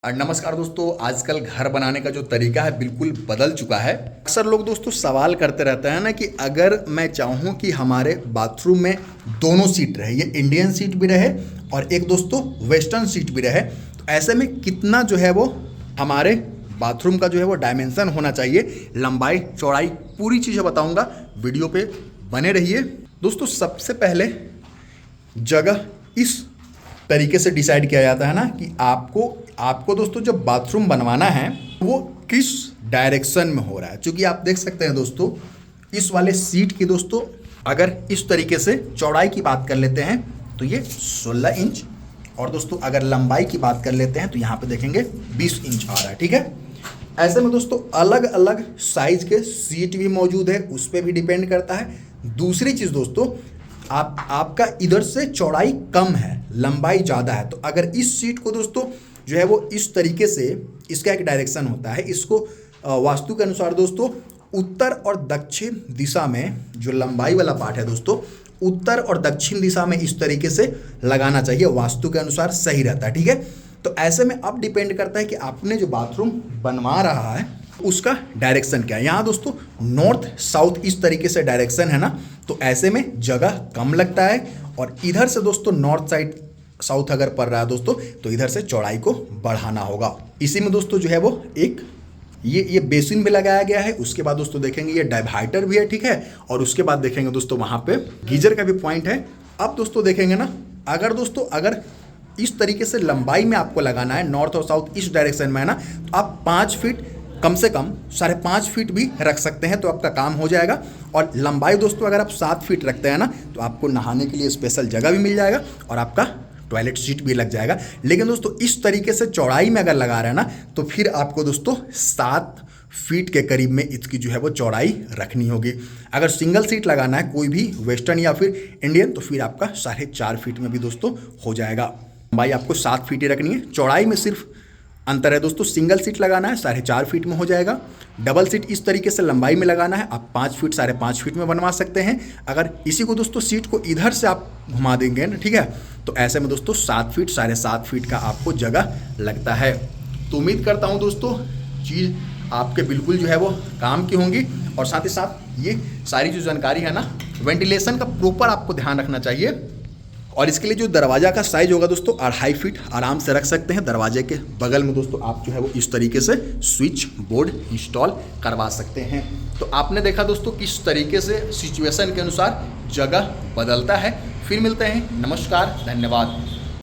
नमस्कार दोस्तों। आजकल घर बनाने का जो तरीका है बिल्कुल बदल चुका है। अक्सर लोग दोस्तों सवाल करते रहते हैं ना कि अगर मैं चाहूँ कि हमारे बाथरूम में दोनों सीट रहे, ये इंडियन सीट भी रहे और एक दोस्तों वेस्टर्न सीट भी रहे, तो ऐसे में कितना जो है वो हमारे बाथरूम का जो है वो डायमेंशन होना चाहिए, लंबाई चौड़ाई पूरी चीज़ें बताऊँगा, वीडियो पे बने रहिए। दोस्तों सबसे पहले जगह इस तरीके से डिसाइड किया जाता है ना कि आपको दोस्तों जब बाथरूम बनवाना है वो किस डायरेक्शन में हो रहा है। क्योंकि आप देख सकते हैं दोस्तों इस वाले सीट की दोस्तों अगर इस तरीके से चौड़ाई की बात कर लेते हैं तो ये 16 इंच, और दोस्तों अगर लंबाई की बात कर लेते हैं तो यहाँ पे देखेंगे 20 इंच आ रहा है। ठीक है, ऐसे में दोस्तों अलग अलग साइज के सीट भी मौजूद है, उस पर भी डिपेंड करता है। दूसरी चीज़ दोस्तों आपका इधर से चौड़ाई कम है, लंबाई ज़्यादा है, तो अगर इस सीट को दोस्तों जो है वो इस तरीके से, इसका एक डायरेक्शन होता है, इसको वास्तु के अनुसार दोस्तों उत्तर और दक्षिण दिशा में जो लंबाई वाला पार्ट है दोस्तों उत्तर और दक्षिण दिशा में इस तरीके से लगाना चाहिए, वास्तु के अनुसार सही रहता है। ठीक है, तो ऐसे में अब डिपेंड करता है कि आपने जो बाथरूम बनवा रहा है उसका डायरेक्शन क्या है। यहाँ दोस्तों नॉर्थ साउथ इस तरीके से डायरेक्शन है ना, तो ऐसे में जगह कम लगता है, और इधर से दोस्तों नॉर्थ साइड साउथ अगर पड़ रहा है दोस्तों तो इधर से चौड़ाई को बढ़ाना होगा। इसी में दोस्तों जो है वो एक ये बेसिन भी लगाया गया है। उसके बाद दोस्तों देखेंगे ये डाइवाइडर भी है। ठीक है, और उसके बाद देखेंगे दोस्तों वहाँ पे गीजर का भी पॉइंट है। अब दोस्तों देखेंगे ना, अगर इस तरीके से लंबाई में आपको लगाना है, नॉर्थ और साउथ इस डायरेक्शन में है ना, तो आप 5 फीट कम से कम 5.5 फीट भी रख सकते हैं तो आपका काम हो जाएगा। और लंबाई दोस्तों अगर आप 7 फीट रखते हैं ना तो आपको नहाने के लिए स्पेशल जगह भी मिल जाएगा और आपका टॉयलेट सीट भी लग जाएगा। लेकिन दोस्तों इस तरीके से चौड़ाई में अगर लगा रहे हैं ना तो फिर आपको दोस्तों 7 फीट के करीब में इसकी जो है वो चौड़ाई रखनी होगी। अगर सिंगल सीट लगाना है कोई भी वेस्टर्न या फिर इंडियन तो फिर आपका 4.5 फीट में भी दोस्तों हो जाएगा। लंबाई आपको 7 फीट ही रखनी है, चौड़ाई में सिर्फ अंतर है दोस्तों। सिंगल सीट लगाना है 4.5 फीट में हो जाएगा, डबल सीट इस तरीके से लंबाई में लगाना है आप 5 फीट 5.5 फीट में बनवा सकते हैं। अगर इसी को दोस्तों सीट को इधर से आप घुमा देंगे ना, ठीक है, तो ऐसे में दोस्तों 7 फीट 7.5 फीट का आपको जगह लगता है। तो उम्मीद करता हूँ दोस्तों चीज़ आपके बिल्कुल जो है वो काम की होंगी, और साथ ही साथ ये सारी जो जानकारी है ना, वेंटिलेशन का प्रॉपर आपको ध्यान रखना चाहिए। और इसके लिए जो दरवाज़ा का साइज होगा दोस्तों 2.5 फीट आराम से रख सकते हैं। दरवाजे के बगल में दोस्तों आप जो है वो इस तरीके से स्विच बोर्ड इंस्टॉल करवा सकते हैं। तो आपने देखा दोस्तों किस तरीके से सिचुएशन के अनुसार जगह बदलता है। फिर मिलते हैं, नमस्कार, धन्यवाद।